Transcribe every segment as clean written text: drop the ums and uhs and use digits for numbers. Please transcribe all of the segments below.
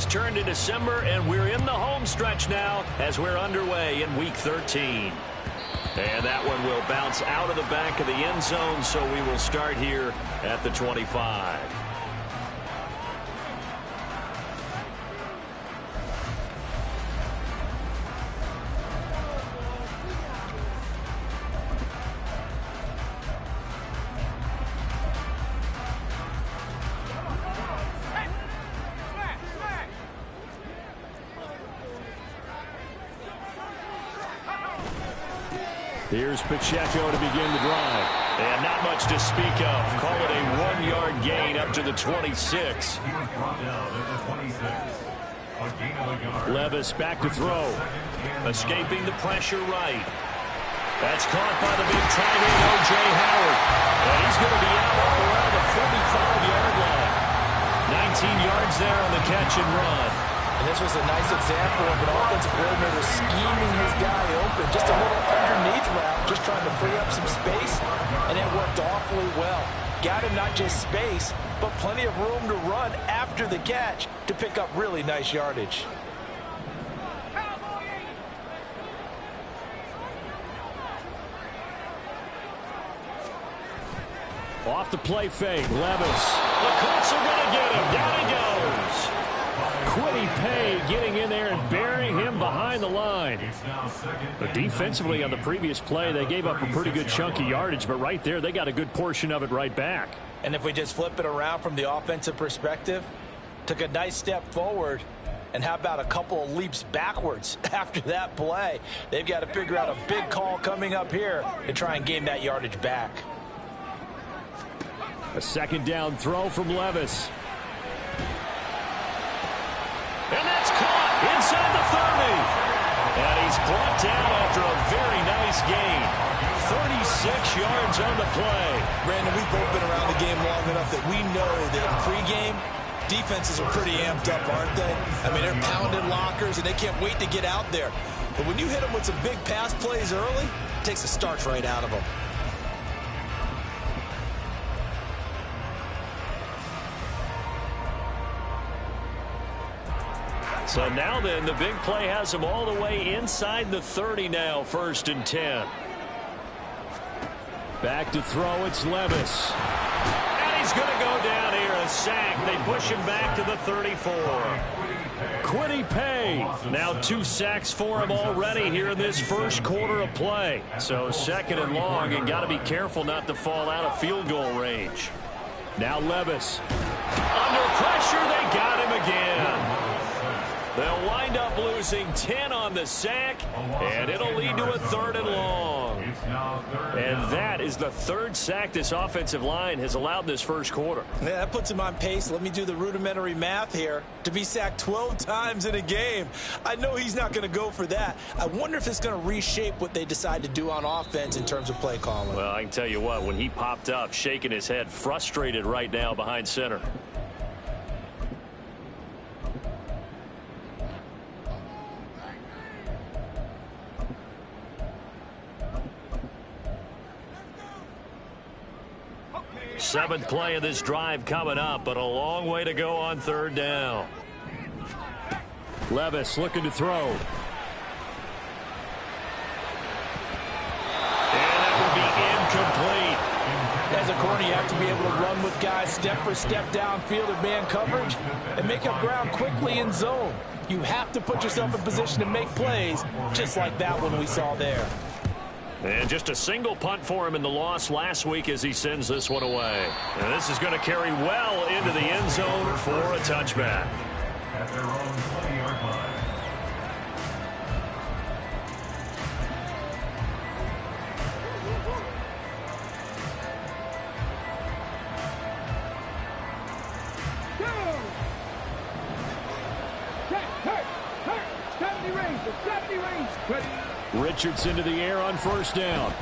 has turned to December, and we're in the home stretch now as we're underway in Week 13. And that one will bounce out of the back of the end zone, so we will start here at the 25. Here's Pacheco to begin the drive. And not much to speak of. Call it a 1-yard gain up to the 26. Levis back to throw. Escaping the pressure right. That's caught by the big tight end, O.J. Howard. And he's going to be out up around the 45-yard line. 19 yards there on the catch and run. And this was a nice example of an offensive coordinator scheming his guy open. Just a little underneath route, just trying to free up some space, and it worked awfully well. Got him not just space, but plenty of room to run after the catch to pick up really nice yardage. Off the play fake, Levis. The Colts are going to get him. Down he goes. Quiddy Pay getting in there and burying him behind the line. But defensively on the previous play, they gave up a pretty good chunk of yardage, but right there they got a good portion of it right back. And if we just flip it around from the offensive perspective, took a nice step forward, and how about a couple of leaps backwards after that play? They've got to figure out a big call coming up here to try and gain that yardage back. A second down throw from Levis. And that's caught inside the 30. And he's brought down after a very nice gain. 36 yards on the play. Brandon, we've both been around the game long enough that we know that in pregame, defenses are pretty amped up, aren't they? I mean, they're pounding lockers, and they can't wait to get out there. But when you hit them with some big pass plays early, it takes the starch right out of them. So now then, the big play has him all the way inside the 30 now, 1st and 10. Back to throw, it's Levis. And he's going to go down here, a sack. They push him back to the 34. Quiddy Pay. Now 2 sacks for him already here in this first quarter of play. So 2nd and long, and got to be careful not to fall out of field goal range. Now Levis. Under pressure, they got him again. They'll wind up losing 10 on the sack, and it'll lead to a 3rd and long. And that is the 3rd sack this offensive line has allowed this first quarter. Yeah, that puts him on pace. Let me do the rudimentary math here. To be sacked 12 times in a game, I know he's not going to go for that. I wonder if it's going to reshape what they decide to do on offense in terms of play calling. Well, I can tell you what, when he popped up, shaking his head, frustrated right now behind center. Seventh play of this drive coming up, but a long way to go on 3rd down. Levis looking to throw. And that will be incomplete. As a corner, you have to be able to run with guys step for step downfield in man coverage and make up ground quickly in zone. You have to put yourself in position to make plays, just like that one we saw there. And just a single punt for him in the loss last week as he sends this one away. And this is going to carry well into the end zone for a touchback. At their own 20-yard line. Richardson to the air on 1st down.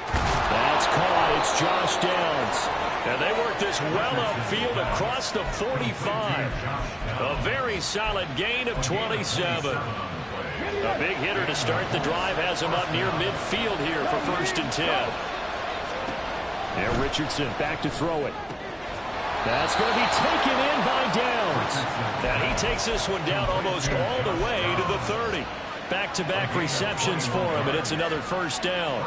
That's caught. It's Josh Downs. And they work this well upfield across the 45. A very solid gain of 27. A big hitter to start the drive has him up near midfield here for 1st and 10. Now Richardson back to throw it. That's going to be taken in by Downs. And he takes this one down almost all the way to the 30. Back-to-back receptions for him, and it's another first down.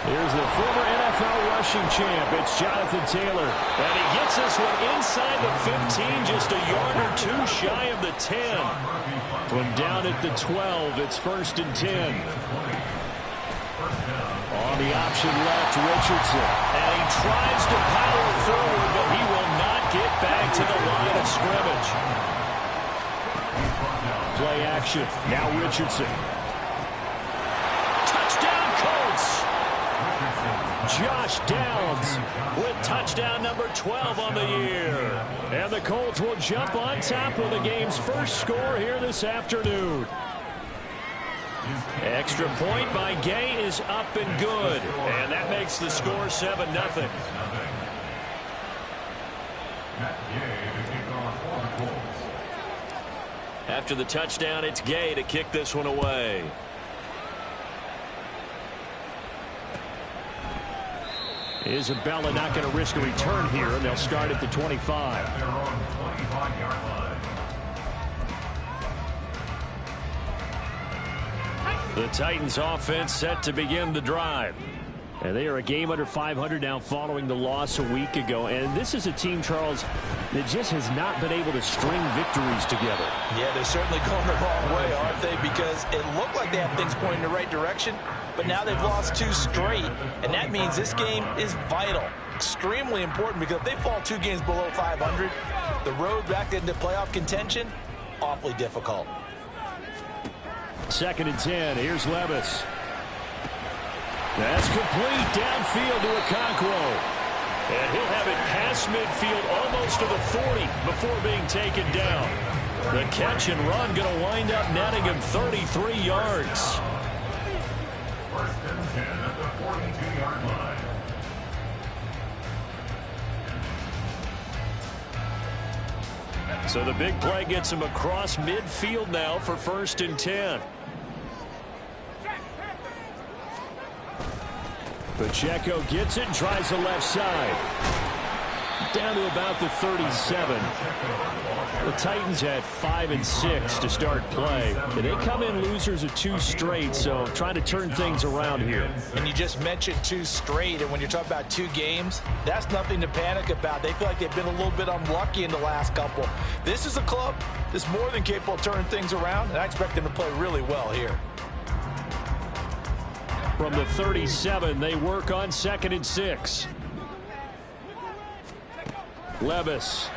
Here's the former NFL rushing champ. It's Jonathan Taylor. And he gets this one inside the 15, just a yard or two shy of the 10. From down at the 12, it's 1st and 10. On the option left, Richardson. And he tries to power forward, but he will not get back to the line of scrimmage. Play action. Now Richardson. Touchdown, Colts. Josh Downs with touchdown number 12 on the year. And the Colts will jump on top with the game's first score here this afternoon. Extra point by Gay is up and good. And that makes the score 7-0. After the touchdown, it's Gay to kick this one away. Isabella not going to risk a return here, and they'll start at the 25. The Titans offense set to begin the drive. And they are a game under 500 now following the loss a week ago. And this is a team, Charles, that just has not been able to string victories together. Yeah, they're certainly going the wrong way, aren't they? Because it looked like they have things pointing in the right direction, but now they've lost 2 straight, and that means this game is vital. Extremely important, because if they fall 2 games below 500, the road back into playoff contention, awfully difficult. 2nd and 10. Here's Levis. That's complete downfield to Okonkwo. And he'll have it past midfield almost to the 40 before being taken down. The catch and run going to wind up netting him 33 yards. 1st and 10 at the 42-yard line. So the big play gets him across midfield now for 1st and 10. Pacheco gets it and tries the left side. Down to about the 37. The Titans had 5 and 6 to start play. And they come in losers of 2 straight, so trying to turn things around here. And you just mentioned 2 straight, and when you're talking about 2 games, that's nothing to panic about. They feel like they've been a little bit unlucky in the last couple. This is a club that's more than capable of turning things around, and I expect them to play really well here. From the 37, they work on 2nd and 6. Levis.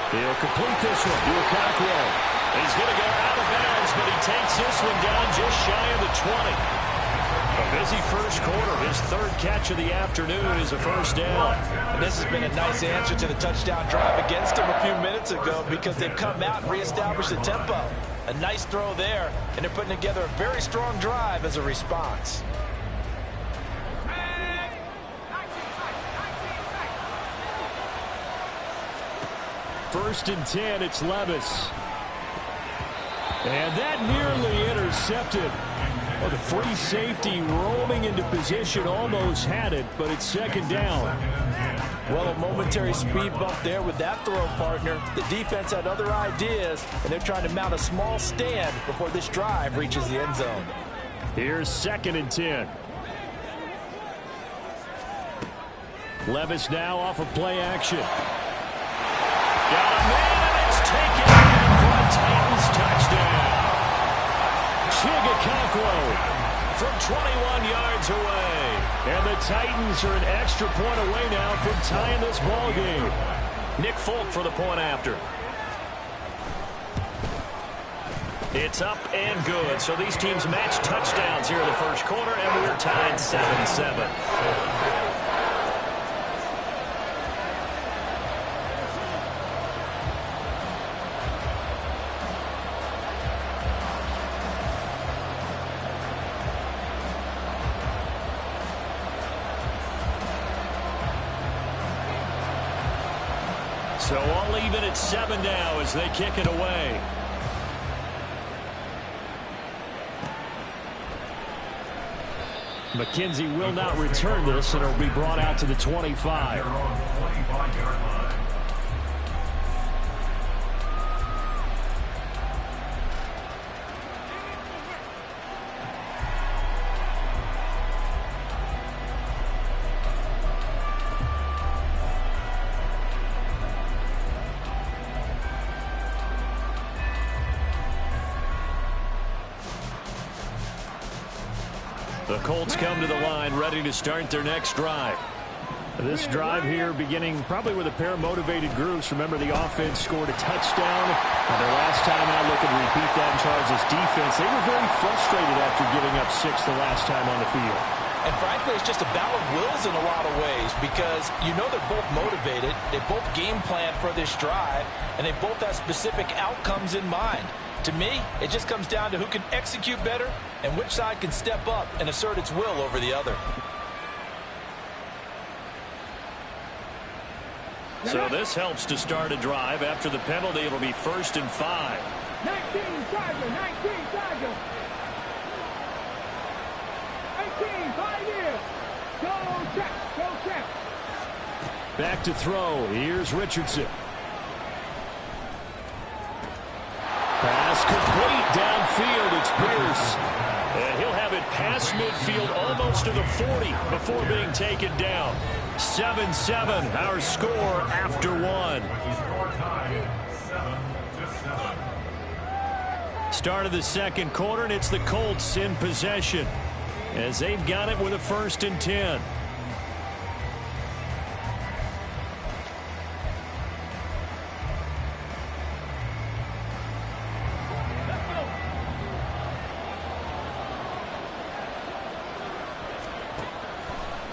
He'll complete this one to Okonkwo. He's going to go out of bounds, but he takes this one down just shy of the 20. A busy first quarter. His 3rd catch of the afternoon is a first down. And this has been a nice answer to the touchdown drive against them a few minutes ago, because they've come out and reestablished the tempo. A nice throw there, and they're putting together a very strong drive as a response. First and 10, it's Levis. And that nearly intercepted. Well, the free safety roaming into position almost had it, but it's 2nd down. Well, a momentary speed bump there with that throw, partner. The defense had other ideas, and they're trying to mount a small stand before this drive reaches the end zone. Here's 2nd and 10. Levis now off of play action. Got a man, and it's taken in for a Titans touchdown. Okonkwo from 21 yards away. And the Titans are an extra point away now from tying this ball game. Nick Folk for the point after. It's up and good. So these teams match touchdowns here in the first quarter, and we're tied 7-7. So all even at 7 now as they kick it away. McKenzie will not return this, and it'll be brought out to the 25. The Colts come to the line, ready to start their next drive. This drive here beginning probably with a pair of motivated groups. Remember, the offense scored a touchdown. Their last time out, looking to repeat that in Charles' defense. They were very frustrated after giving up 6 the last time on the field. And frankly, it's just a battle of wills in a lot of ways because you know they're both motivated. They both game plan for this drive, and they both have specific outcomes in mind. To me, it just comes down to who can execute better and which side can step up and assert its will over the other. So this helps to start a drive. After the penalty, it'll be 1st and 5. 19 Tiger, 19 Tiger. 18, 5 years. Go check, go check. Back to throw. Here's Richardson. Pass complete downfield. It's Pierce. And he'll have it past midfield almost to the 40 before being taken down. 7-7, our score after 1. Start of the second quarter, and it's the Colts in possession as they've got it with a 1st and 10.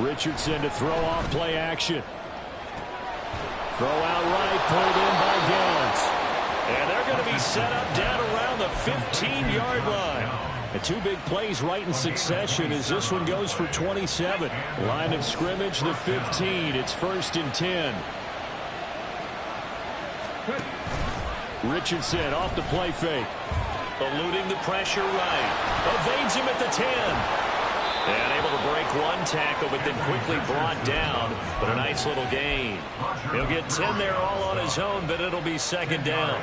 Richardson to throw off play action. Throw out right, pulled in by Gans. And they're going to be set up down around the 15-yard line. And 2 big plays right in succession as this one goes for 27. Line of scrimmage, the 15. It's 1st and 10. Richardson off the play fake. Eluding the pressure right. Evades him at the 10. And able to break one tackle, but then quickly brought down. But a nice little gain. He'll get 10 there all on his own, but it'll be 2nd down.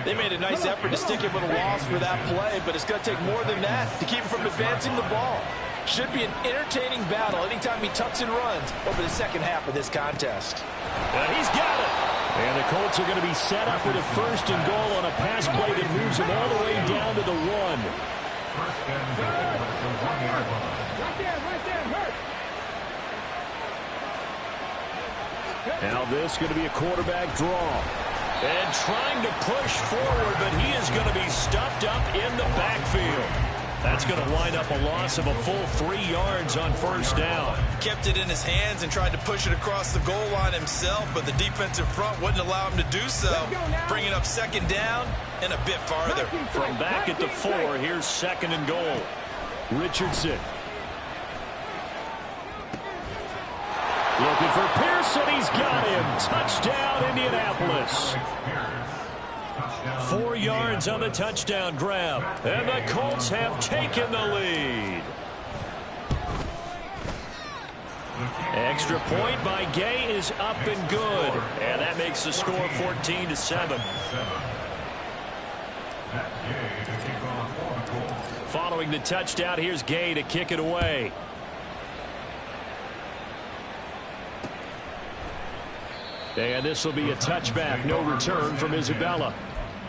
They made a nice effort to stick him with a loss for that play, but it's going to take more than that to keep him from advancing the ball. Should be an entertaining battle anytime he tucks and runs over the second half of this contest. And he's got it. And the Colts are going to be set up with a 1st and goal on a pass play that moves them all the way down to the 1. Now this is going to be a quarterback draw. And trying to push forward, but he is going to be stuffed up in the backfield. That's going to wind up a loss of a full 3 yards on 1st down. Kept it in his hands and tried to push it across the goal line himself, but the defensive front wouldn't allow him to do so. Bringing up 2nd down and a bit farther. From back at the 4, here's 2nd and goal. Richardson. Looking for Pearson. He's got him. Touchdown, Indianapolis. 4 yards on the touchdown grab. And the Colts have taken the lead. Extra point by Gay is up and good. And that makes the score 14-7. Following the touchdown, here's Gay to kick it away. And this will be a touchback. No return from Isabella.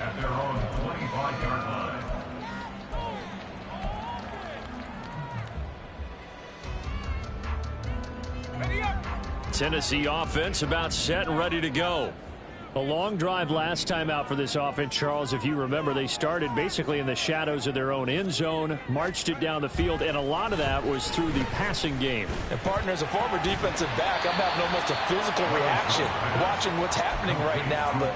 At their own 25-yard line. Tennessee offense about set and ready to go. A long drive last time out for this offense, Charles. If you remember, they started basically in the shadows of their own end zone, marched it down the field, and a lot of that was through the passing game. And partner, as a former defensive back, I'm having almost a physical reaction watching what's happening right now. But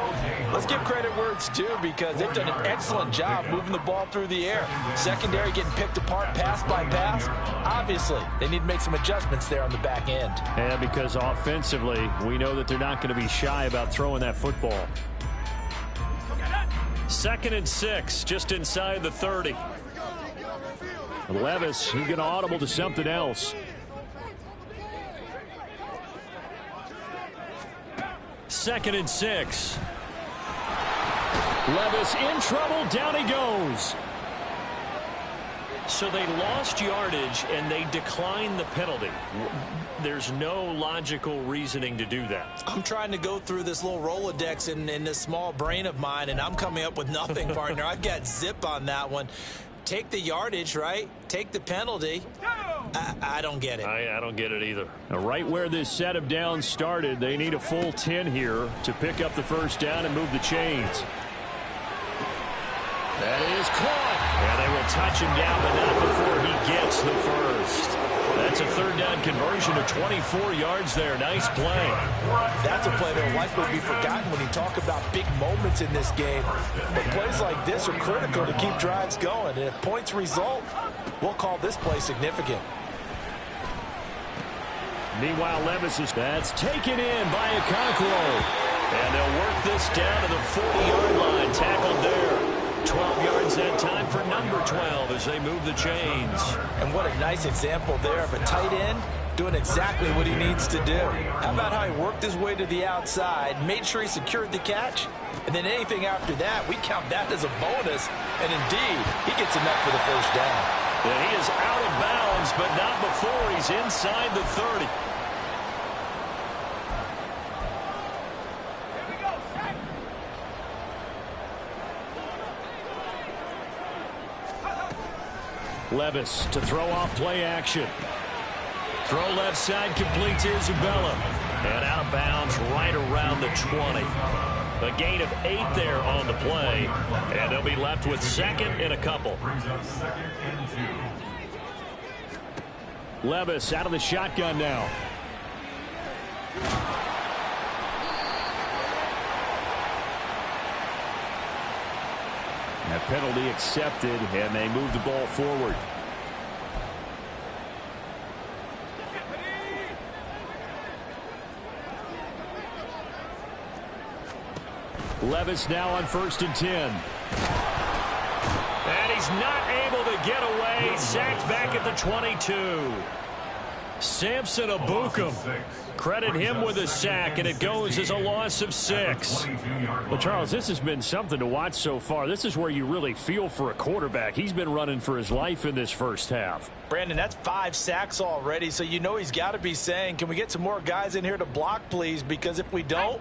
let's give credit where it's due because they've done an excellent job moving the ball through the air. Secondary getting picked apart pass by pass. Obviously, they need to make some adjustments there on the back end. And because offensively, we know that they're not going to be shy about throwing that football. 2nd and 6, just inside the 30. Levis, who's going to audible to something else. Second and 6. Levis in trouble. Down he goes. So they lost yardage, and they declined the penalty. There's no logical reasoning to do that. I'm trying to go through this little Rolodex in this small brain of mine, and I'm coming up with nothing, partner. I've got zip on that one. Take the yardage, right? Take the penalty. I don't get it. I don't get it either. Now, right where this set of downs started, they need a full 10 here to pick up the first down and move the chains. That is caught. And they will touch him down, but not before he gets the first. That's a third down conversion of 24 yards there. Nice play. That's a play that will likely be forgotten when you talk about big moments in this game. But plays like this are critical to keep drives going. And if points result, we'll call this play significant. Meanwhile, Levis is that's taken in by Okonkwo. And they'll work this down to the 40-yard line. Tackled there. 12 yards that time for number 12 as they move the chains. And what a nice example there of a tight end doing exactly what he needs to do. How about how he worked his way to the outside, made sure he secured the catch, and then anything after that, we count that as a bonus. And indeed, he gets enough for the first down. And he is out of bounds, but not before he's inside the 30. Levis to throw off play action. Throw left side, complete to Isabella. And out of bounds right around the 20. A gain of 8 there on the play. And they'll be left with second and a couple. Levis out of the shotgun now. That penalty accepted, and they move the ball forward. Levis now on 1st and 10. And he's not able to get away. Sacked back at the 22. Samson Abukum. Credit him with a sack, and it goes as a loss of 6. Well, Charles, this has been something to watch so far. This is where you really feel for a quarterback. He's been running for his life in this first half. Brandon, that's 5 sacks already, so you know he's got to be saying, can we get some more guys in here to block, please? Because if we don't,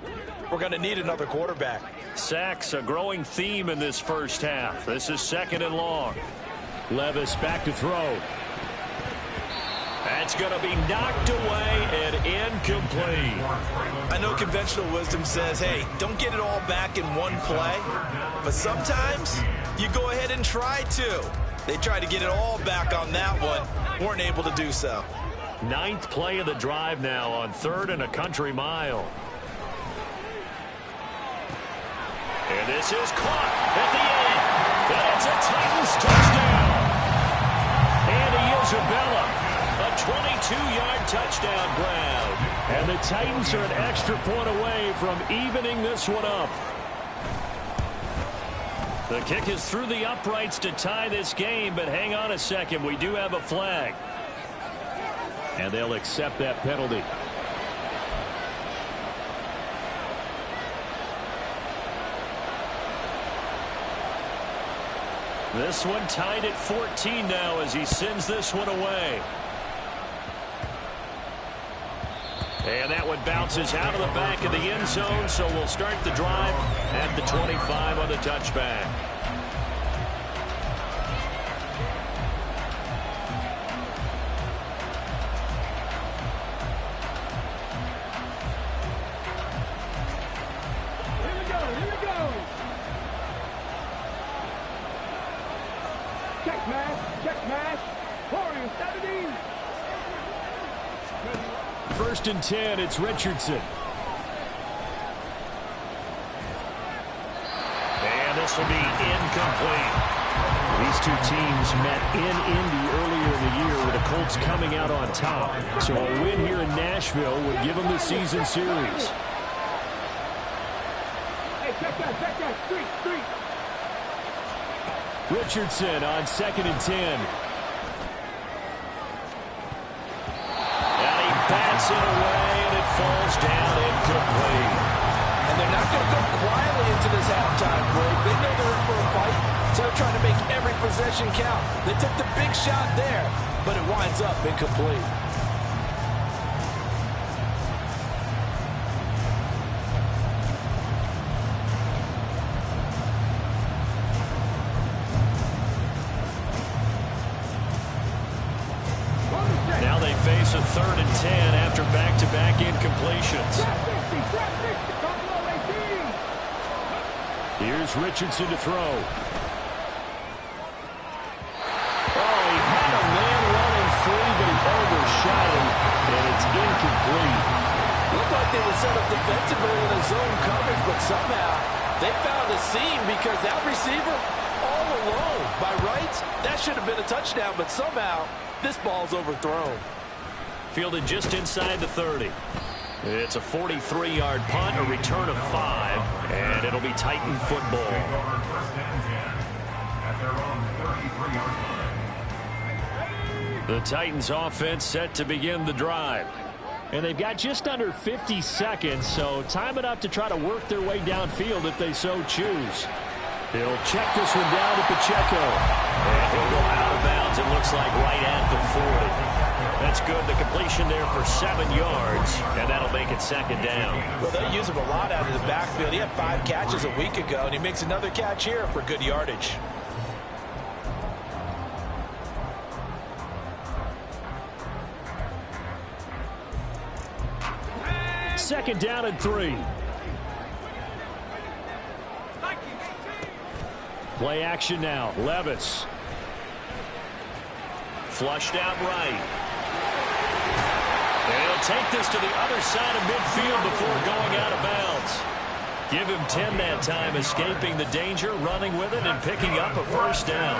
we're going to need another quarterback. Sacks, a growing theme in this first half. This is 2nd and long. Levis back to throw. That's going to be knocked away and incomplete. I know conventional wisdom says, hey, don't get it all back in one play. But sometimes you go ahead and try to. They tried to get it all back on that one. Weren't able to do so. 9th play of the drive now on 3rd and a country mile. And this is caught at the end. And it's a Titans touchdown. Andy Isabella. A 22-yard touchdown grab. And the Titans are an extra point away from evening this one up. The kick is through the uprights to tie this game, but hang on a second. We do have a flag. And they'll accept that penalty. This one tied at 14 now as he sends this one away. And that one bounces out of the back of the end zone, so we'll start the drive at the 25 on the touchback. Here we go. Check smash. Warriors 70. 1st and 10, it's Richardson. And this will be incomplete. These two teams met in Indy earlier in the year with the Colts coming out on top. So a win here in Nashville would give them the season series. Hey, check that. Street. Richardson on 2nd and 10. Gets it away, and it falls down incomplete. And they're not going to go quietly into this halftime break. They know they're in for a fight, so they're trying to make every possession count. They took the big shot there, but it winds up incomplete. Now they face a 3rd and 10 after back-to-back incompletions. Here's Richardson to throw. Oh, he had a man running free, but he overshot him, and it's incomplete. Looked like they were set up defensively in a zone coverage, but somehow they found a seam because that receiver all alone. By rights, that should have been a touchdown, but somehow this ball's overthrown. Fielded just inside the 30. It's a 43-yard punt, a return of 5, and it'll be Titan football. The Titans offense set to begin the drive. And they've got just under 50 seconds, so time enough to try to work their way downfield if they so choose. He'll check this one down at Pacheco. And he'll go out of bounds, it looks like right at the 40. That's good. The completion there for 7 yards, and that'll make it 2nd down. Well, they use him a lot out of the backfield. He had 5 catches a week ago, and he makes another catch here for good yardage. Second down and 3. Play action now. Levis. Flushed out right. And he'll take this to the other side of midfield before going out of bounds. Give him 10 that time, escaping the danger, running with it, and picking up a 1st down.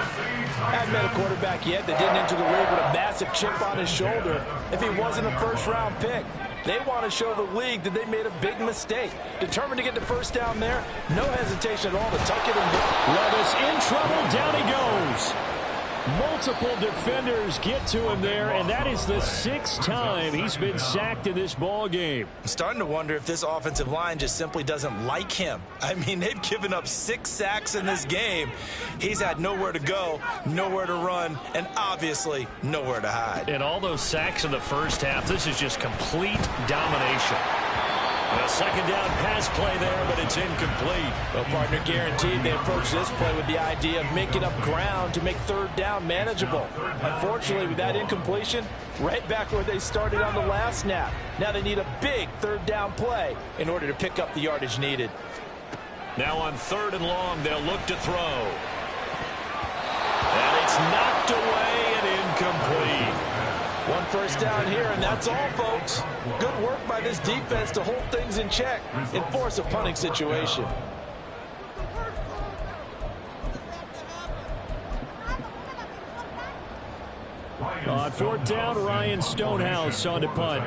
Haven't met a quarterback yet that didn't enter the league with a massive chip on his shoulder if he wasn't a 1st-round pick. They want to show the league that they made a big mistake. Determined to get the 1st down there, no hesitation at all to tuck it in. Levis in trouble, down he goes. Multiple defenders get to him there, and that is the 6th time he's been sacked in this ball game. I'm starting to wonder if this offensive line just simply doesn't like him. I mean, they've given up 6 sacks in this game. He's had nowhere to go, nowhere to run, and obviously nowhere to hide. And all those sacks in the first half, this is just complete domination. A 2nd down pass play there, but it's incomplete. Well, partner, guaranteed they approach this play with the idea of making up ground to make 3rd down manageable. Unfortunately, with that incompletion, right back where they started on the last snap. Now they need a big 3rd down play in order to pick up the yardage needed. Now on 3rd and long, they'll look to throw. And it's knocked away and incomplete. 1 1st down here, and that's all, folks. Good work by this defense to hold things in check and force a punting situation. On 4th down, Ryan Stonehouse on to punt.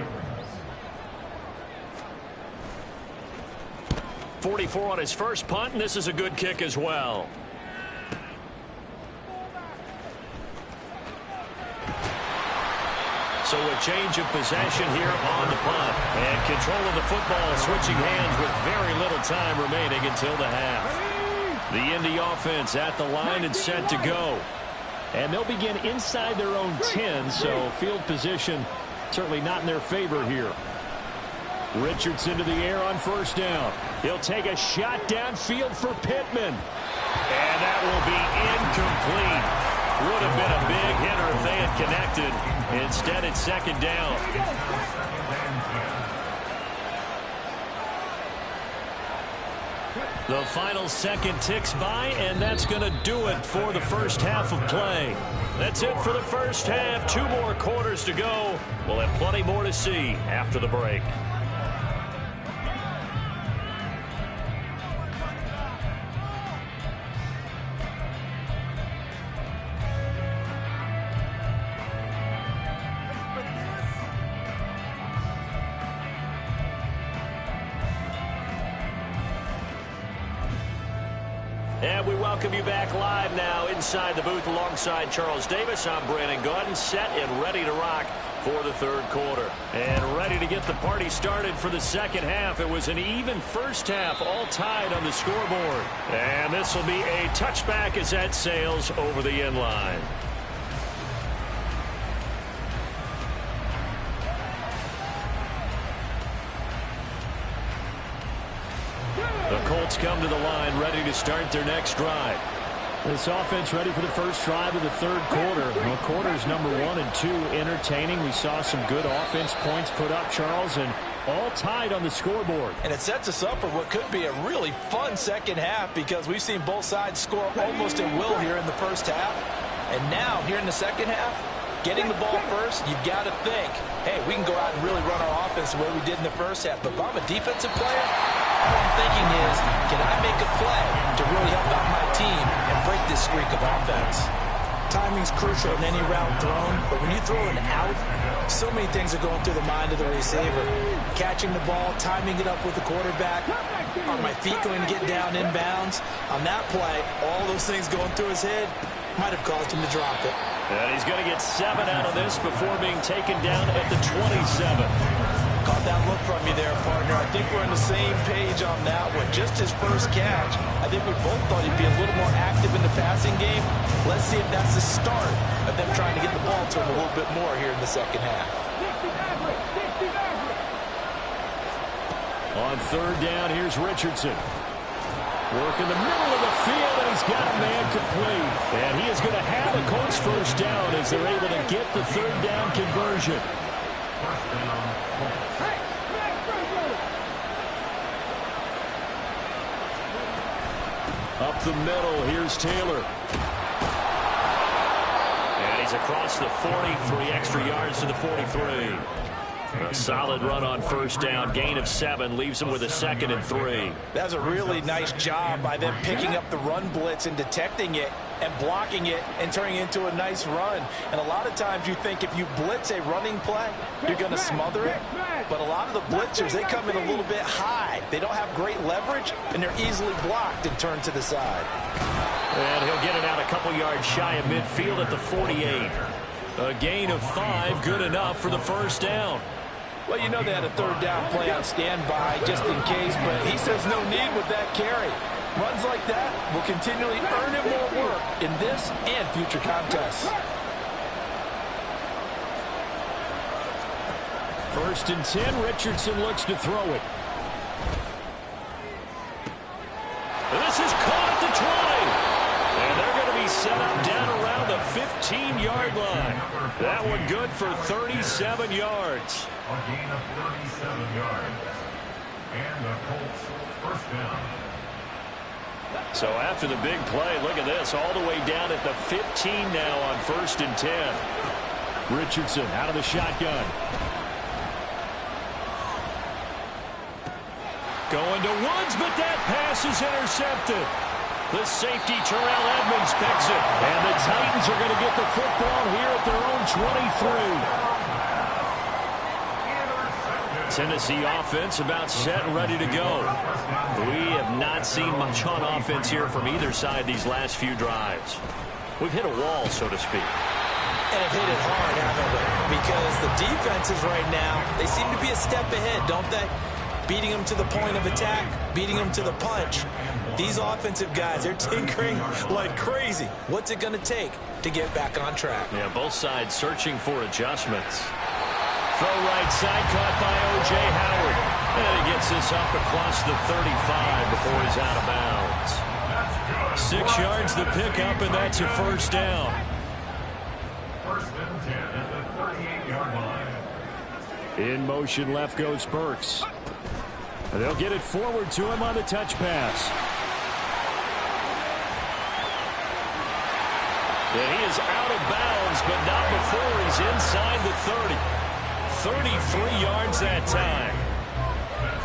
44 on his first punt, and this is a good kick as well. So a change of possession here on the punt. And control of the football switching hands with very little time remaining until the half. The Indy offense at the line and set to go. And they'll begin inside their own 10, so field position certainly not in their favor here. Richardson to the air on 1st down. He'll take a shot downfield for Pittman. And that will be incomplete. Would have been a big hitter if they had connected. Instead, it's 2nd down. The final second ticks by, and that's going to do it for the first half of play. That's it for the first half. 2 more quarters to go. We'll have plenty more to see after the break. And we welcome you back live now inside the booth alongside Charles Davis. I'm Brandon Gaudin, set and ready to rock for the third quarter. And ready to get the party started for the second half. It was an even first half, all tied on the scoreboard. And this will be a touchback as that sails over the end line. The Colts come to the line, ready to start their next drive. This offense ready for the first drive of the third quarter. Well, quarters number 1 and 2 entertaining. We saw some good offense points put up, Charles, and all tied on the scoreboard. And it sets us up for what could be a really fun second half because we've seen both sides score almost at will here in the first half. And now, here in the second half, getting the ball first, you've got to think, hey, we can go out and really run our offense the way we did in the first half. But if I'm a defensive player, all I'm thinking is, can I make a play to really help out my team and break this streak of offense? Timing's crucial in any route thrown, but when you throw an out, so many things are going through the mind of the receiver. Catching the ball, timing it up with the quarterback. Are my feet going to get down inbounds? On that play, all those things going through his head might have caused him to drop it. And he's going to get 7 out of this before being taken down at the 27. Caught that look from you there, partner. I think we're on the same page on that one. Just his first catch, I think we both thought he'd be a little more active in the passing game. Let's see if that's the start of them trying to get the ball to him a little bit more here in the second half. On third down, here's Richardson. Work in the middle of the field, and he's got a man complete. And he is going to have the Colts first down as they're able to get the third down conversion. Up the middle, here's Taylor. And he's across the 40, 3 extra yards to the 43. A solid run on first down, gain of 7, leaves him with a 2nd and 3. That's a really nice job by them picking up the run blitz and detecting it and blocking it and turning it into a nice run. And a lot of times you think if you blitz a running play, you're going to smother it. But a lot of the blitzers, they come in a little bit high. They don't have great leverage, and they're easily blocked and turned to the side. And he'll get it out a couple yards shy of midfield at the 48. A gain of 5, good enough for the first down. Well, you know they had a third down play on standby just in case, but he says no need with that carry. Runs like that will continually earn him more work in this and future contests. First and 10, Richardson looks to throw it. This is caught at the 20. And they're going to be set up down around the 15-yard line. That one good for 37 yards. A gain of 37 yards. And the Colts first down. So after the big play, look at this, all the way down at the 15 now on first and 10. Richardson out of the shotgun. Going to Woods, but that pass is intercepted. The safety, Terrell Edmonds, picks it. And the Titans are going to get the football here at their own 23. Tennessee offense about set and ready to go. We have not seen much on offense here from either side these last few drives. We've hit a wall, so to speak. And have hit it hard, haven't we? Because the defenses right now, they seem to be a step ahead, don't they? Beating them to the point of attack, beating them to the punch. These offensive guys, they're tinkering like crazy. What's it going to take to get back on track? Yeah, both sides searching for adjustments. Throw right side, caught by O.J. Howard. And he gets this up across the 35 before he's out of bounds. 6 yards the pickup, and that's a first down. First and 10 at the 38-yard line. In motion, left goes Burks. And they'll get it forward to him on the touch pass. And he is out of bounds, but not before he's inside the 30. 33 yards that time.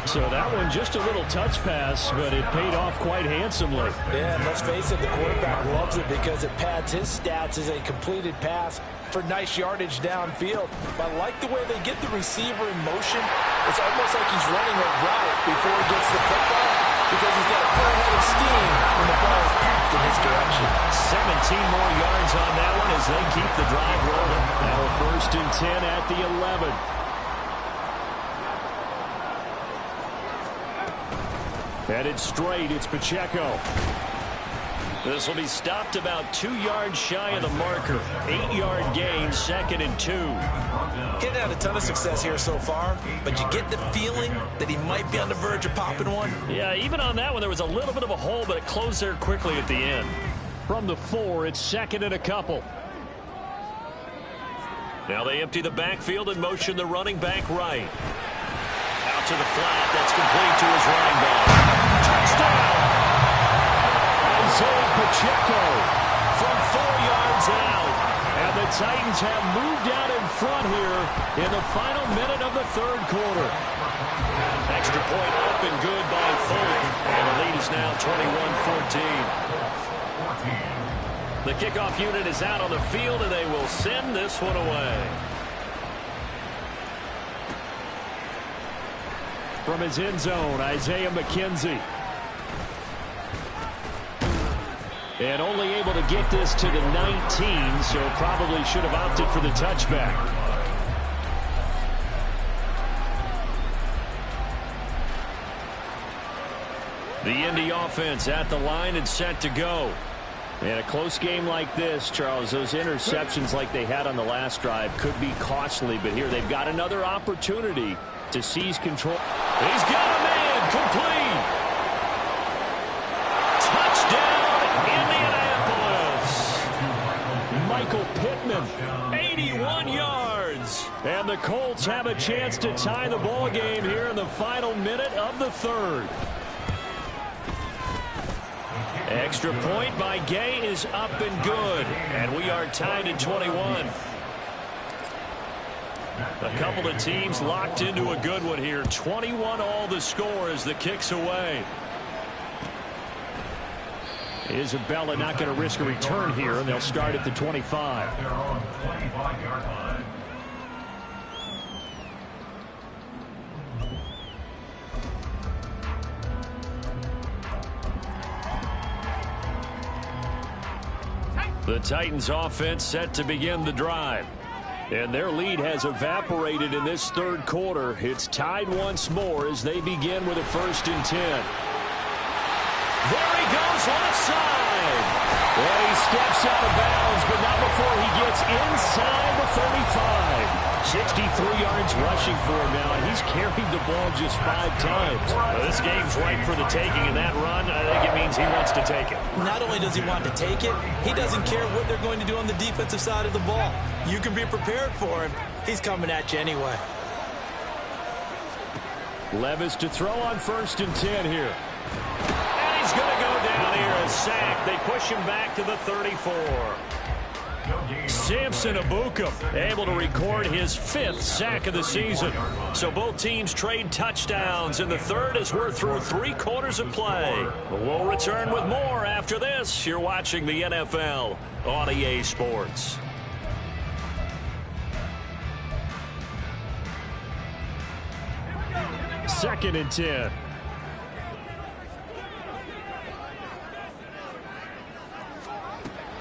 So that one just a little touch pass, but it paid off quite handsomely. Yeah, and let's face it, the quarterback loves it because it pads his stats as a completed pass for nice yardage downfield. But I like the way they get the receiver in motion. It's almost like he's running a route before he gets the football because he's got a full head of steam when the ball is packed in his direction. 17 more yards on that one as they keep the drive rolling. Now 1st and 10 at the 11. Headed straight, it's Pacheco. This will be stopped about 2 yards shy of the marker. 8-yard gain, 2nd and 2. He's had a ton of success here so far, but you get the feeling that he might be on the verge of popping one. Yeah, even on that one, there was a little bit of a hole, but it closed there quickly at the end. From the 4, it's 2nd and a couple. Now they empty the backfield and motion the running back right. Out to the flat. That's complete to his running back. Touchdown! Isaiah Pacheco From 4 yards out. And the Titans have moved out in front here in the final minute of the 3rd quarter. Extra point up and good by Fulton. And the lead is now 21-14. The kickoff unit is out on the field, and they will send this one away. From his end zone, Isaiah McKenzie. And only able to get this to the 19, so probably should have opted for the touchback. The Indy offense at the line and set to go. In a close game like this, Charles, those interceptions like they had on the last drive could be costly, but here they've got another opportunity to seize control. He's got a man complete. Touchdown, Indianapolis. Michael Pittman, 81 yards. and the Colts have a chance to tie the ball game here in the final minute of the 3rd. Extra point by Gay is up and good, and we are tied at 21. A couple of teams locked into a good one here. 21 all the score as the kick's away. Isabella not going to risk a return here, and they'll start at the 25. They're on the 25-yard line. The Titans offense set to begin the drive. And their lead has evaporated in this 3rd quarter. It's tied once more as they begin with a 1st and 10. There he goes left side. And he steps out of bounds, but not before he gets inside the 35. 63 yards rushing for him now, and he's carried the ball just 5 times. Well, this game's ripe for the taking, and that run, I think it means he wants to take it. Not only does he want to take it, he doesn't care what they're going to do on the defensive side of the ball. You can be prepared for him. He's coming at you anyway. Levis to throw on 1st and 10 here. And he's going to go down here, a sack. They push him back to the 34. Samson Abuka Able to record his 5th sack of the season. So both teams trade touchdowns in the 3rd as we're through 3 quarters of play. We'll return with more after this. You're watching the NFL on EA Sports. Second and 10.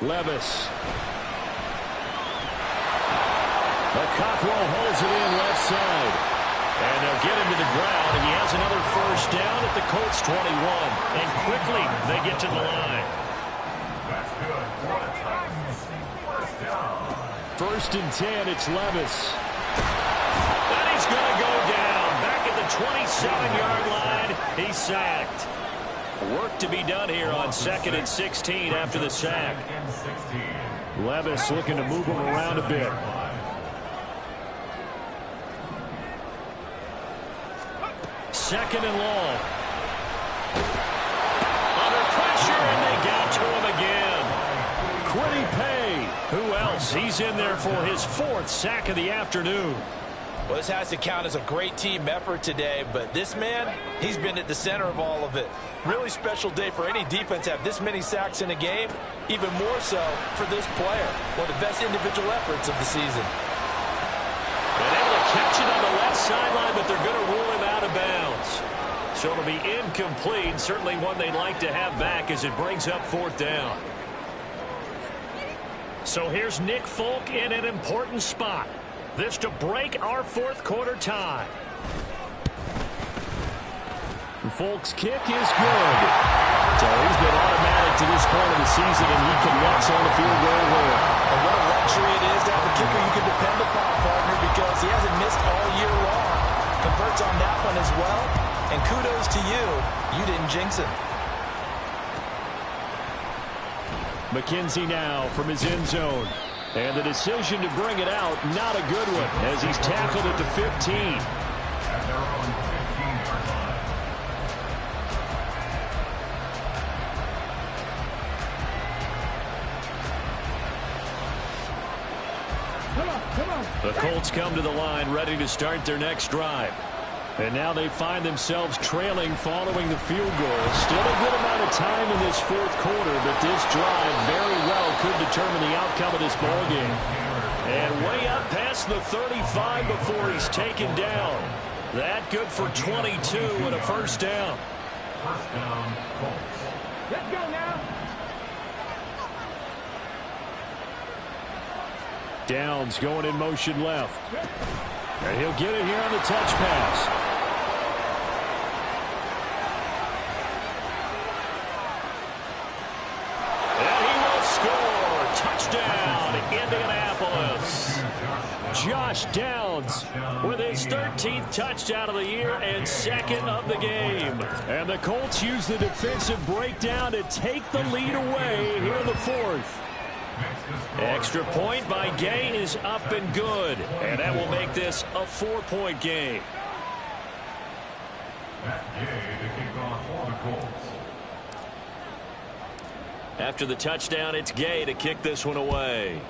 Levis. Cockrell holds it in left side. And they'll get him to the ground, and he has another 1st down at the Colts 21. And quickly, they get to the line. That's good for the Titans. 1st down. 1st and 10, it's Levis. And he's going to go down. Back at the 27-yard line, he's sacked. Work to be done here on 2nd and 16 after the sack. Levis looking to move him around a bit. Second and long. Under pressure, and they got to him again. Quiddy Pay. Who else? He's in there for his 4th sack of the afternoon. Well, this has to count as a great team effort today, but this man, he's been at the center of all of it. Really special day for any defense to have this many sacks in a game, even more so for this player. One of the best individual efforts of the season. And able to catch it on the left sideline, but they're going to rule him out of bounds. So it'll be incomplete. Certainly one they'd like to have back as it brings up 4th down. So here's Nick Folk in an important spot. This to break our 4th quarter tie. Folk's kick is good. So he's been automatic to this point of the season, and he connects on the field goal there. And what a luxury it is to have a kicker you can depend upon, partner, because he hasn't missed all year long. Converts on that one as well. And kudos to you. You didn't jinx it. McKenzie now from his end zone. And the decision to bring it out, not a good one, as he's tackled at the 15. At their own 15-yard line. The Colts come to the line ready to start their next drive. And now they find themselves trailing following the field goal. Still a good amount of time in this 4th quarter, but this drive very well could determine the outcome of this ball game. And way up past the 35 before he's taken down. That good for 22 and a 1st down. First down, Colts. Let's go now. Downs going in motion left. And he'll get it here on the touch pass. And he will score. Touchdown, Indianapolis. Josh Downs with his 13th touchdown of the year and 2nd of the game. And the Colts use the defensive breakdown to take the lead away here in the 4th. Extra point by Gay is up and good. And that will make this a 4-point game. Matt Gay to kick off for the Colts. After the touchdown, it's Gay to kick this one away.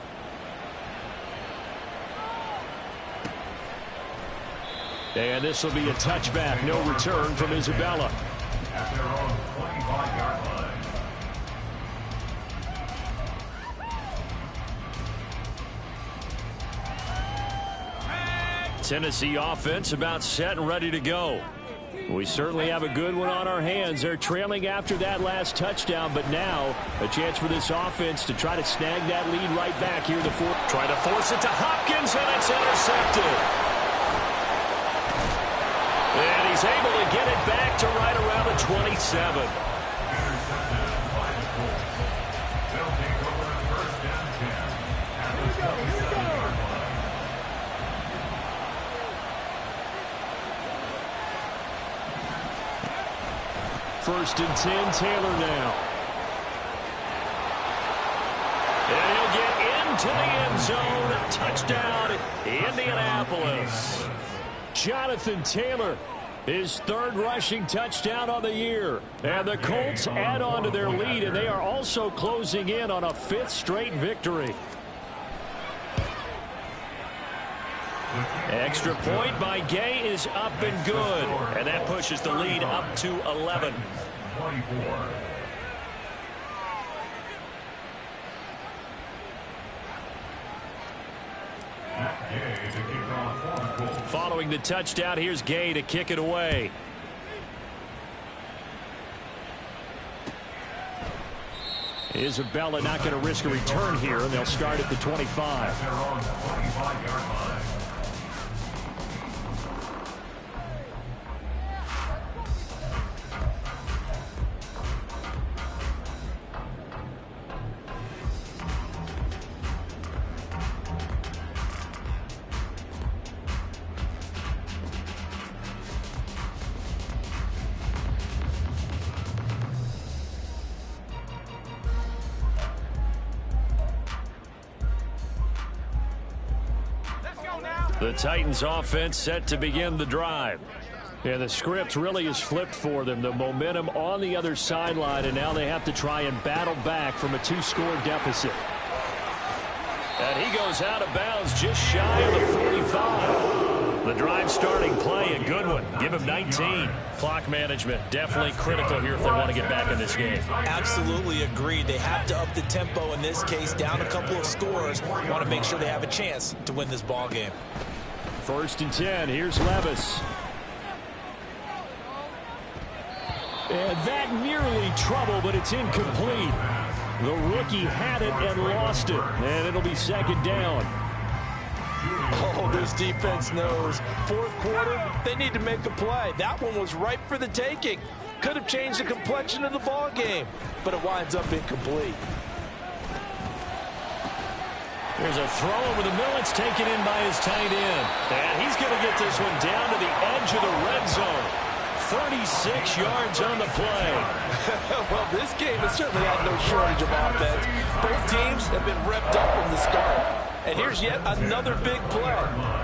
And this will be a touchback. No return from Isabella. At their own 25-yard line. Tennessee offense about set and ready to go. We certainly have a good one on our hands. They're trailing after that last touchdown, but now a chance for this offense to try to snag that lead right back here in the 4th. Try to force it to Hopkins, and it's intercepted. And he's able to get it back to right around the 27. Intercepted by the Colts. They'll take over at first down 10 at the 27-yard line. First and 10, Taylor now. And he'll get into the end zone. Touchdown, Indianapolis. Jonathan Taylor, his 3rd rushing touchdown on the year. And the Colts add on to their lead, and they are also closing in on a 5th straight victory. Extra point by Gay is up and good. And that pushes the lead up to 11. 24. Matt Gay to kick off for the Colts. Following the touchdown, here's Gay to kick it away. Isabella not going to risk a return here, and they'll start at the 25. Their own 25-yard line. The Titans offense set to begin the drive. Yeah, the script really is flipped for them. The momentum on the other sideline, and now they have to try and battle back from a 2-score deficit. And he goes out of bounds just shy of the 45. The drive starting play, a good one. Give him 19. Clock management, definitely critical here if they want to get back in this game. Absolutely agreed. They have to up the tempo in this case, down a couple of scores. Want to make sure they have a chance to win this ball game. First and 10. Here's Levis. And that nearly trouble, but it's incomplete. The rookie had it and lost it, and it'll be second down. Oh, this defense knows. Fourth quarter, they need to make a play. That one was ripe for the taking. Could have changed the complexion of the ball game, but it winds up incomplete. There's a throw over the middle. It's taken in by his tight end. And he's going to get this one down to the edge of the red zone. 36 yards on the play. Well, this game has certainly had no shortage of offense. Both teams have been revved up from the start. And here's yet another big play.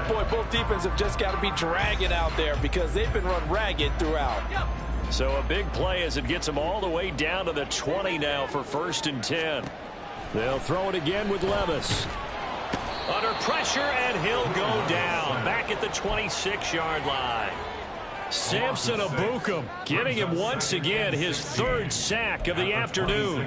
Boy, both defenses have just got to be dragging out there because they've been run ragged throughout. So a big play as it gets them all the way down to the 20 now for 1st and 10. They'll throw it again with Levis. Under pressure, and he'll go down. Back at the 26-yard line. Samson Abukum getting him once again his 3rd sack of the afternoon.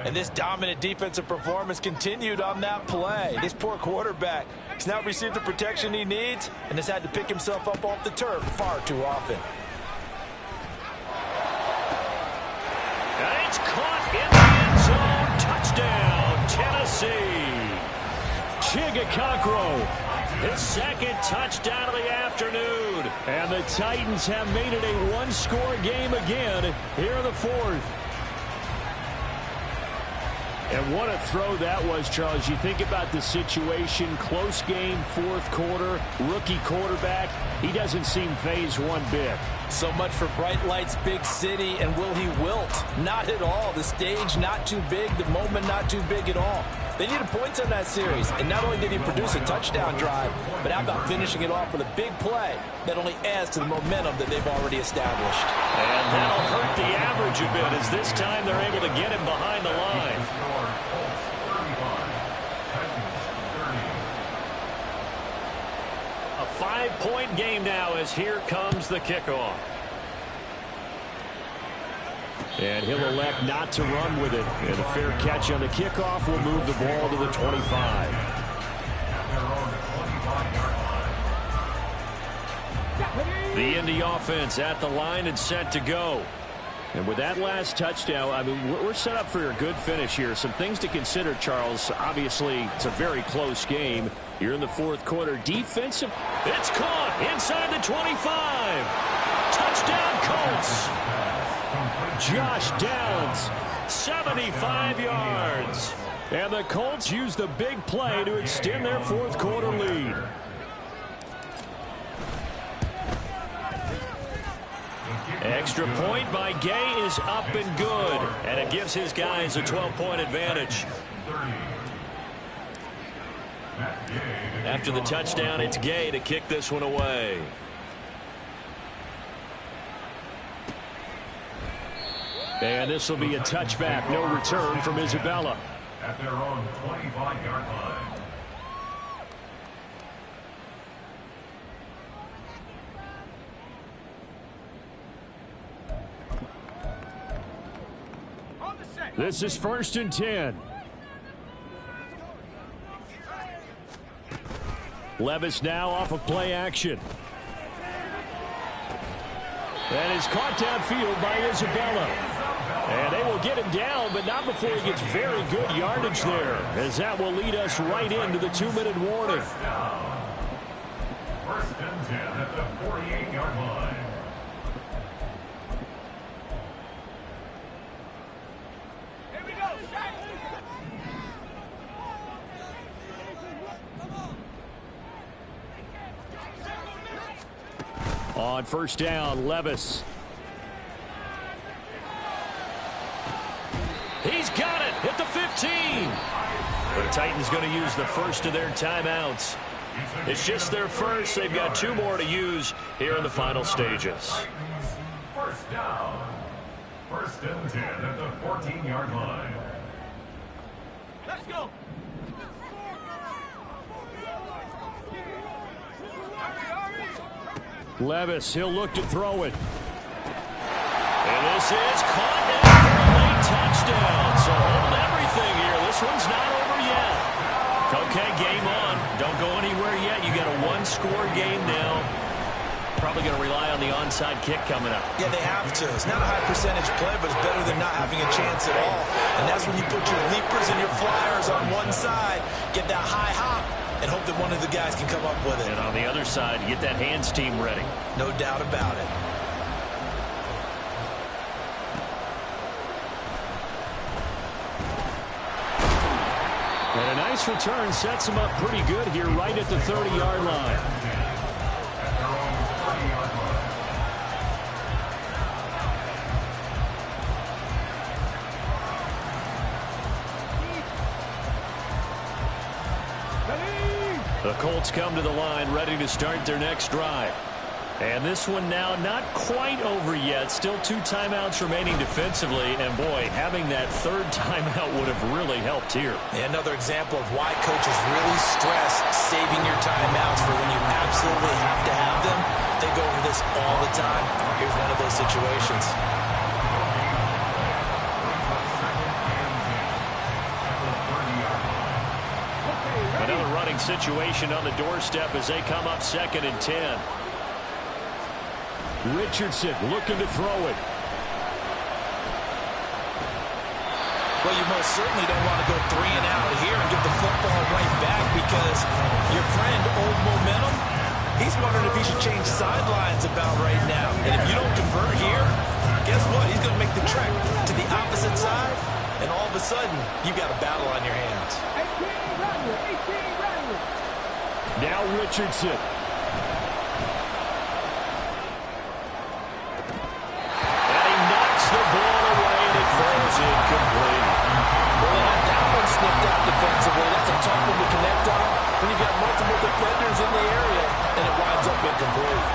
And this dominant defensive performance continued on that play. This poor quarterback has now received the protection he needs and has had to pick himself up off the turf far too often. And it's caught in the end zone. Touchdown, Tennessee. Chigakakro, his 2nd touchdown of the afternoon. And the Titans have made it a one-score game again here in the 4th. And what a throw that was, Charles. You think about the situation, close game, 4th quarter, rookie quarterback. He doesn't seem fazed one bit. So much for bright lights, big city, and will he wilt? Not at all. The stage not too big, the moment not too big at all. They needed points on that series, and not only did he produce a touchdown drive, but how about finishing it off with a big play that only adds to the momentum that they've already established. And that'll hurt the average a bit as this time they're able to get him behind the line. A 5-point game now as here comes the kickoff. And he'll elect not to run with it. And a fair catch on the kickoff will move the ball to the 25. The Indy offense at the line and set to go. And with that last touchdown, I mean, we're set up for a good finish here. Some things to consider, Charles. Obviously, it's a very close game. You're in the 4th quarter. Defensive. It's caught inside the 25. Touchdown, Colts. Josh Downs, 75 yards. And the Colts use the big play to extend their 4th quarter lead. Extra point by Gay is up and good. And it gives his guys a 12-point advantage. After the touchdown, it's Gay to kick this one away. And this will be a touchback. No return from Isabella. At their own 25-yard line. This is 1st and 10. Levis now off of play action. And is caught downfield by Isabella. And they will get him down, but not before he gets very good yardage there, as that will lead us right into the 2-minute warning. 1st and 10 at the 48-yard line. Here we go. On 1st down, Levis. He's got it at the 15. The Titans going to use the first of their timeouts. It's just their first. They've got 2 more to use here in the final stages. 1st down. 1st and 10 at the 14-yard line. Let's go. Levis, he'll look to throw it. And this is caught down for a late touchdown. So hold everything here. This one's not over yet. Okay, game on. Don't go anywhere yet. You got a 1-score game now. Probably going to rely on the onside kick coming up. Yeah, they have to. It's not a high percentage play, but it's better than not having a chance at all. And that's when you put your leapers and your flyers on one side, get that high hop, and hope that one of the guys can come up with it. And on the other side, get that hands team ready. No doubt about it. And a nice return sets him up pretty good here right at the 30-yard line. The Colts come to the line ready to start their next drive. And this one now not quite over yet. Still 2 timeouts remaining defensively. And, boy, having that third timeout would have really helped here. Yeah, another example of why coaches really stress saving your timeouts for when you absolutely have to have them. They go over this all the time. Here's one of those situations. Another running situation on the doorstep as they come up 2nd and 10. Richardson looking to throw it. Well, you most certainly don't want to go 3 and out here and get the football right back because your friend, Old Momentum, he's wondering if he should change sidelines about right now. And if you don't convert here, guess what? He's going to make the trek to the opposite side, and all of a sudden, you got a battle on your hands. 18 Rattler. Now Richardson. And he knocks the ball away, and it falls incomplete. Well, they had that one snipped out defensively. That's a tough one to connect on when you've got multiple defenders in the area, and it winds up incomplete.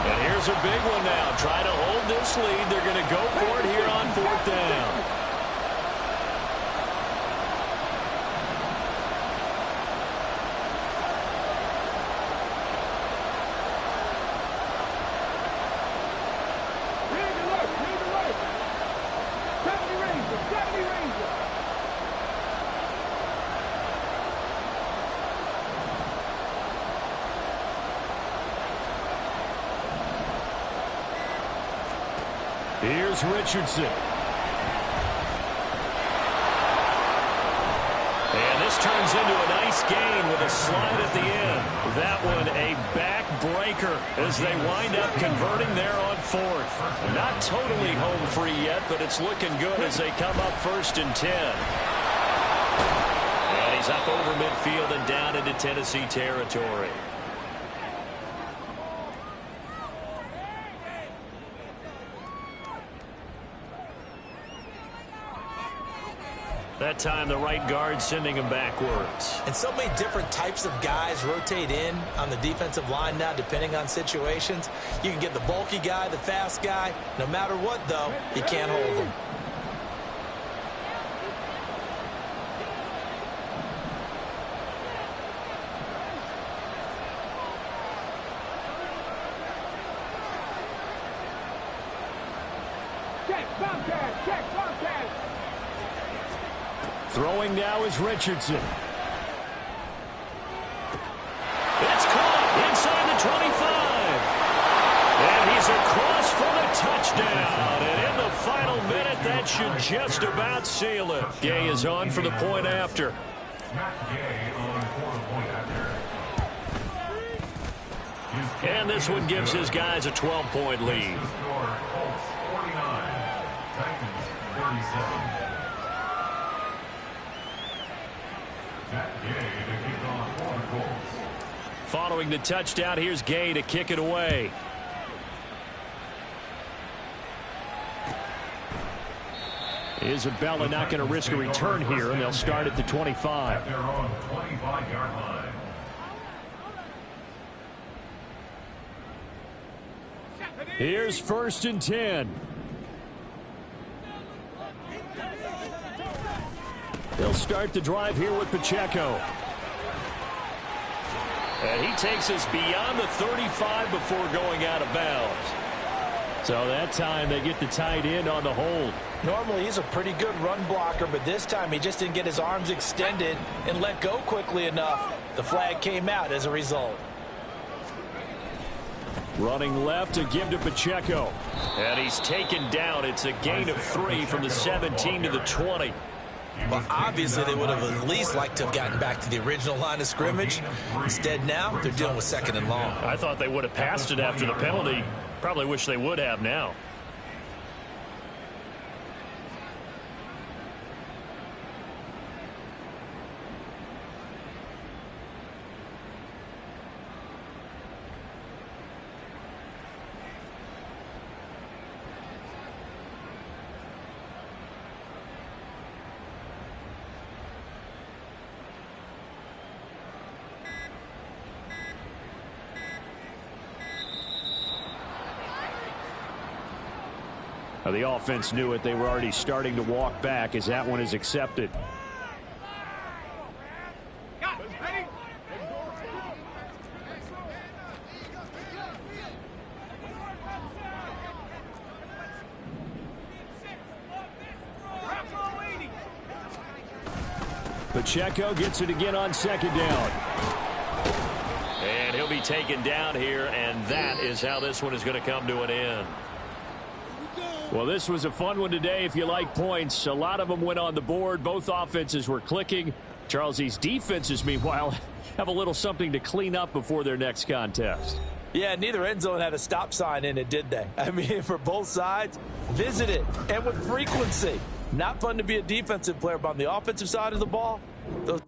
And here's a big one now. Try to hold this lead. They're going to go for it here on 4th down. Here's Richardson. And this turns into a nice gain with a slide at the end. That one a backbreaker as they wind up converting there on 4th. Not totally home free yet, but it's looking good as they come up 1st and 10. And he's up over midfield and down into Tennessee territory. That time the right guard sending him backwards. And so many different types of guys rotate in on the defensive line now depending on situations. You can get the bulky guy, the fast guy. No matter what, though, you can't hold them. Throwing now is Richardson. It's caught inside the 25. And he's across for the touchdown. And in the final minute, that should just about seal it. Gay is on for the point after. And this one gives his guys a 12-point lead. Following the touchdown, here's Gay to kick it away. Isabella not going to risk a return here, and they'll start at the 25. Their own 25-yard line. Here's 1st and 10. They'll start the drive here with Pacheco. And he takes us beyond the 35 before going out of bounds. So that time they get the tight end on the hold. Normally he's a pretty good run blocker, but this time he just didn't get his arms extended and let go quickly enough. The flag came out as a result. Running left to give to Pacheco. And he's taken down. It's a gain of 3 from the 17 to the 20. Well, obviously, they would have at least liked to have gotten back to the original line of scrimmage. Instead, now, they're dealing with 2nd and long. I thought they would have passed it after the penalty. Probably wish they would have now. The offense knew it. They were already starting to walk back as that one is accepted. Pacheco gets it again on 2nd down. And he'll be taken down here, and that is how this one is going to come to an end. Well, this was a fun one today if you like points. A lot of them went on the board. Both offenses were clicking. Charles, these defenses, meanwhile, have a little something to clean up before their next contest. Yeah, neither end zone had a stop sign in it, did they? I mean, for both sides, visit it, and with frequency. Not fun to be a defensive player, but on the offensive side of the ball, those